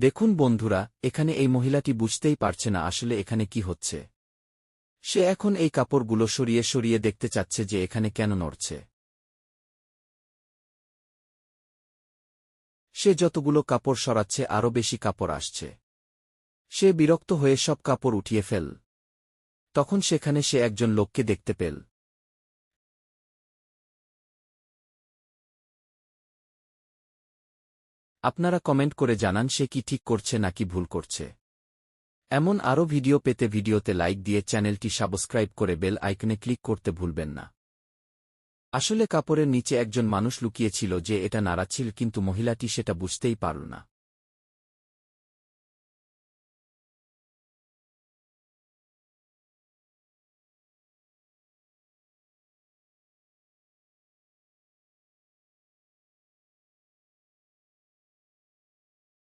দেখুন বন্ধুরা, এখানে এই মহিলাটি বুঝতেই পারছে না আসলে এখানে কি হচ্ছে। সে এখন এই কাপড়গুলো সরিয়ে সরিয়ে দেখতে চাচ্ছে যে এখানে কেন নড়ছে। সে যতগুলো কাপড় সরাচ্ছে আরও বেশি কাপড় আসছে। সে বিরক্ত হয়ে সব কাপড় উঠিয়ে ফেল। তখন সেখানে সে একজন লোককে দেখতে পেল। আপনারা কমেন্ট করে জানান সে কি ঠিক করছে নাকি ভুল করছে। এমন আরও ভিডিও পেতে ভিডিওতে লাইক দিয়ে চ্যানেলটি সাবস্ক্রাইব করে বেল আইকনে ক্লিক করতে ভুলবেন না। আসলে কাপড়ের নিচে একজন মানুষ লুকিয়েছিল যে এটা নাড়াচ্ছিল, কিন্তু মহিলাটি সেটা বুঝতেই পারল না।